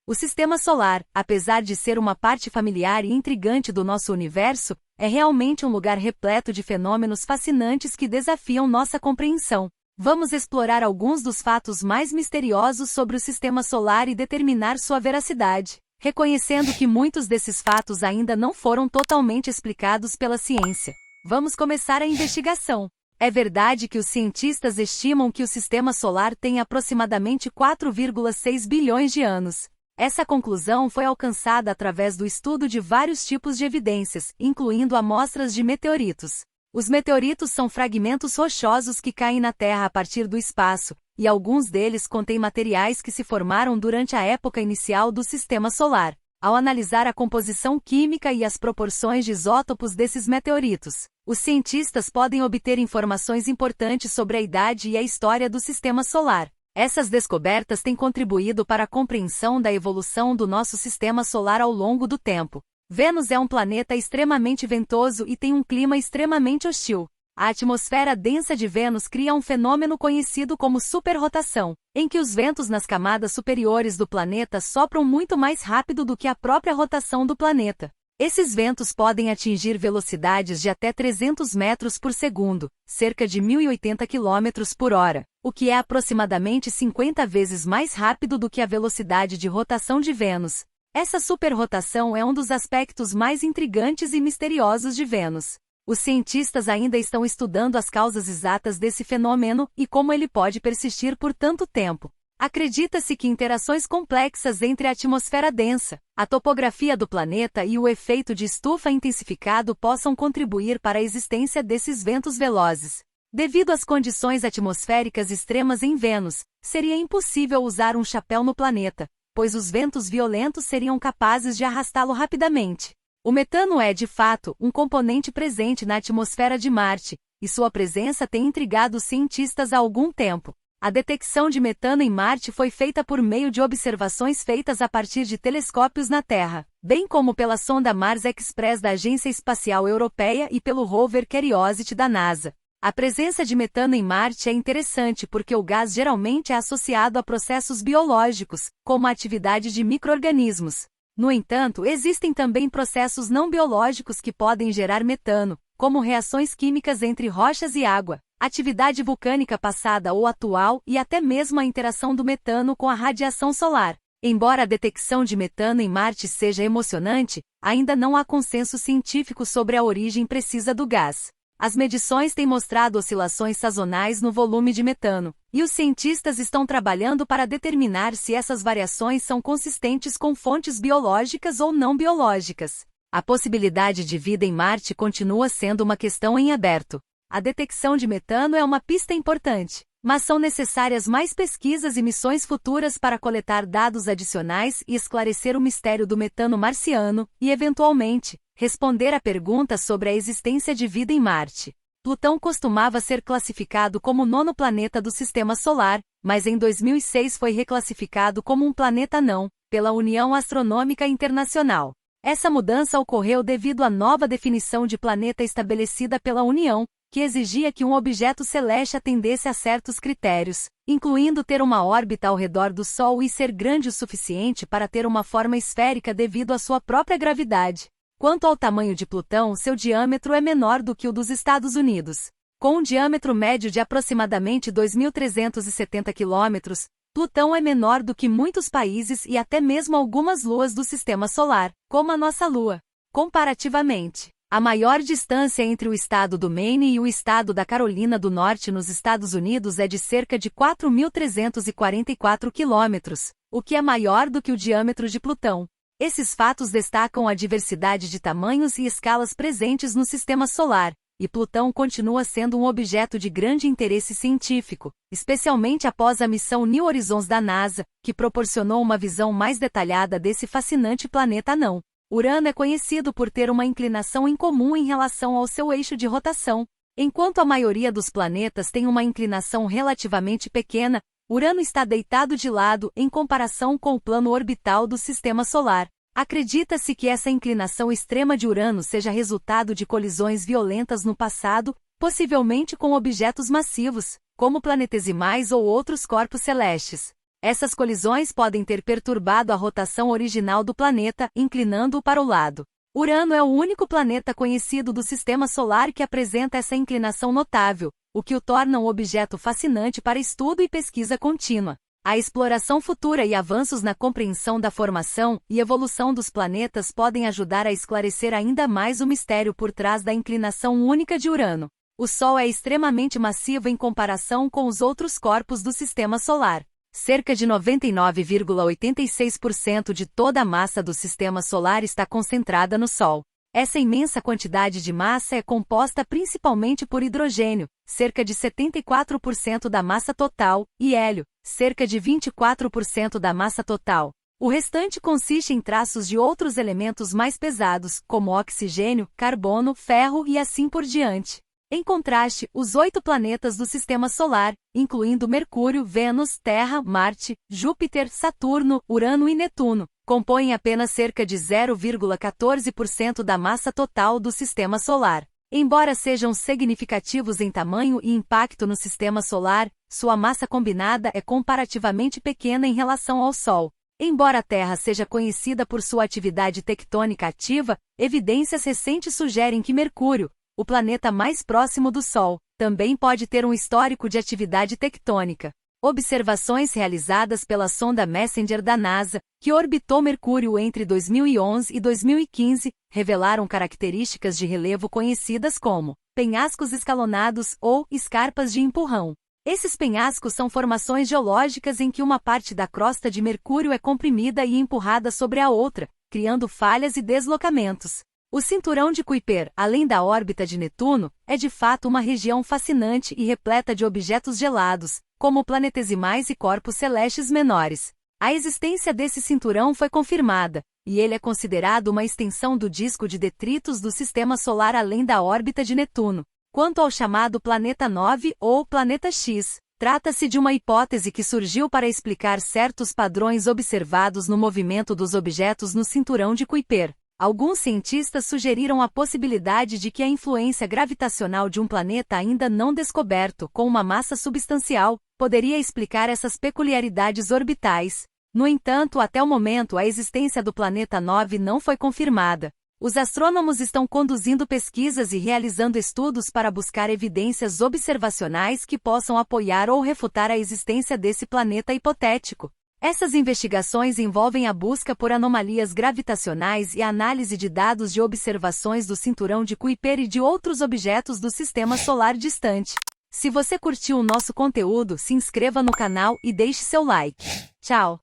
O Sistema Solar, apesar de ser uma parte familiar e intrigante do nosso universo, é realmente um lugar repleto de fenômenos fascinantes que desafiam nossa compreensão. Vamos explorar alguns dos fatos mais misteriosos sobre o Sistema Solar e determinar sua veracidade, reconhecendo que muitos desses fatos ainda não foram totalmente explicados pela ciência. Vamos começar a investigação. É verdade que os cientistas estimam que o Sistema Solar tem aproximadamente 4,6 bilhões de anos. Essa conclusão foi alcançada através do estudo de vários tipos de evidências, incluindo amostras de meteoritos. Os meteoritos são fragmentos rochosos que caem na Terra a partir do espaço, e alguns deles contêm materiais que se formaram durante a época inicial do Sistema Solar. Ao analisar a composição química e as proporções de isótopos desses meteoritos, os cientistas podem obter informações importantes sobre a idade e a história do Sistema Solar. Essas descobertas têm contribuído para a compreensão da evolução do nosso Sistema Solar ao longo do tempo. Vênus é um planeta extremamente ventoso e tem um clima extremamente hostil. A atmosfera densa de Vênus cria um fenômeno conhecido como superrotação, em que os ventos nas camadas superiores do planeta sopram muito mais rápido do que a própria rotação do planeta. Esses ventos podem atingir velocidades de até 300 metros por segundo, cerca de 1.080 km por hora, o que é aproximadamente 50 vezes mais rápido do que a velocidade de rotação de Vênus. Essa superrotação é um dos aspectos mais intrigantes e misteriosos de Vênus. Os cientistas ainda estão estudando as causas exatas desse fenômeno e como ele pode persistir por tanto tempo. Acredita-se que interações complexas entre a atmosfera densa, a topografia do planeta e o efeito de estufa intensificado possam contribuir para a existência desses ventos velozes. Devido às condições atmosféricas extremas em Vênus, seria impossível usar um chapéu no planeta, pois os ventos violentos seriam capazes de arrastá-lo rapidamente. O metano é, de fato, um componente presente na atmosfera de Marte, e sua presença tem intrigado os cientistas há algum tempo. A detecção de metano em Marte foi feita por meio de observações feitas a partir de telescópios na Terra, bem como pela sonda Mars Express da Agência Espacial Europeia e pelo rover Curiosity da NASA. A presença de metano em Marte é interessante porque o gás geralmente é associado a processos biológicos, como a atividade de micro-organismos. No entanto, existem também processos não biológicos que podem gerar metano, como reações químicas entre rochas e água, atividade vulcânica passada ou atual e até mesmo a interação do metano com a radiação solar. Embora a detecção de metano em Marte seja emocionante, ainda não há consenso científico sobre a origem precisa do gás. As medições têm mostrado oscilações sazonais no volume de metano, e os cientistas estão trabalhando para determinar se essas variações são consistentes com fontes biológicas ou não biológicas. A possibilidade de vida em Marte continua sendo uma questão em aberto. A detecção de metano é uma pista importante, mas são necessárias mais pesquisas e missões futuras para coletar dados adicionais e esclarecer o mistério do metano marciano e, eventualmente, responder à pergunta sobre a existência de vida em Marte. Plutão costumava ser classificado como o nono planeta do Sistema Solar, mas em 2006 foi reclassificado como um planeta não, pela União Astronômica Internacional. Essa mudança ocorreu devido à nova definição de planeta estabelecida pela União, que exigia que um objeto celeste atendesse a certos critérios, incluindo ter uma órbita ao redor do Sol e ser grande o suficiente para ter uma forma esférica devido à sua própria gravidade. Quanto ao tamanho de Plutão, seu diâmetro é menor do que o dos Estados Unidos. Com um diâmetro médio de aproximadamente 2.370 km, Plutão é menor do que muitos países e até mesmo algumas luas do Sistema Solar, como a nossa Lua. Comparativamente, a maior distância entre o estado do Maine e o estado da Carolina do Norte nos Estados Unidos é de cerca de 4.344 km, o que é maior do que o diâmetro de Plutão. Esses fatos destacam a diversidade de tamanhos e escalas presentes no Sistema Solar, e Plutão continua sendo um objeto de grande interesse científico, especialmente após a missão New Horizons da NASA, que proporcionou uma visão mais detalhada desse fascinante planeta anão. Urano é conhecido por ter uma inclinação incomum em relação ao seu eixo de rotação. Enquanto a maioria dos planetas tem uma inclinação relativamente pequena, Urano está deitado de lado em comparação com o plano orbital do Sistema Solar. Acredita-se que essa inclinação extrema de Urano seja resultado de colisões violentas no passado, possivelmente com objetos massivos, como planetesimais ou outros corpos celestes. Essas colisões podem ter perturbado a rotação original do planeta, inclinando-o para o lado. Urano é o único planeta conhecido do Sistema Solar que apresenta essa inclinação notável, o que o torna um objeto fascinante para estudo e pesquisa contínua. A exploração futura e avanços na compreensão da formação e evolução dos planetas podem ajudar a esclarecer ainda mais o mistério por trás da inclinação única de Urano. O Sol é extremamente massivo em comparação com os outros corpos do Sistema Solar. Cerca de 99,86% de toda a massa do Sistema Solar está concentrada no Sol. Essa imensa quantidade de massa é composta principalmente por hidrogênio, cerca de 74% da massa total, e hélio, cerca de 24% da massa total. O restante consiste em traços de outros elementos mais pesados, como oxigênio, carbono, ferro e assim por diante. Em contraste, os 8 planetas do Sistema Solar, incluindo Mercúrio, Vênus, Terra, Marte, Júpiter, Saturno, Urano e Netuno, compõem apenas cerca de 0,14% da massa total do Sistema Solar. Embora sejam significativos em tamanho e impacto no Sistema Solar, sua massa combinada é comparativamente pequena em relação ao Sol. Embora a Terra seja conhecida por sua atividade tectônica ativa, evidências recentes sugerem que Mercúrio, o planeta mais próximo do Sol, também pode ter um histórico de atividade tectônica. Observações realizadas pela sonda Messenger da NASA, que orbitou Mercúrio entre 2011 e 2015, revelaram características de relevo conhecidas como penhascos escalonados ou escarpas de empurrão. Esses penhascos são formações geológicas em que uma parte da crosta de Mercúrio é comprimida e empurrada sobre a outra, criando falhas e deslocamentos. O cinturão de Kuiper, além da órbita de Netuno, é de fato uma região fascinante e repleta de objetos gelados, como planetesimais e corpos celestes menores. A existência desse cinturão foi confirmada, e ele é considerado uma extensão do disco de detritos do Sistema Solar além da órbita de Netuno. Quanto ao chamado Planeta 9 ou Planeta X, trata-se de uma hipótese que surgiu para explicar certos padrões observados no movimento dos objetos no cinturão de Kuiper. Alguns cientistas sugeriram a possibilidade de que a influência gravitacional de um planeta ainda não descoberto, com uma massa substancial, poderia explicar essas peculiaridades orbitais. No entanto, até o momento, a existência do Planeta 9 não foi confirmada. Os astrônomos estão conduzindo pesquisas e realizando estudos para buscar evidências observacionais que possam apoiar ou refutar a existência desse planeta hipotético. Essas investigações envolvem a busca por anomalias gravitacionais e a análise de dados de observações do cinturão de Kuiper e de outros objetos do Sistema Solar distante. Se você curtiu o nosso conteúdo, se inscreva no canal e deixe seu like. Tchau!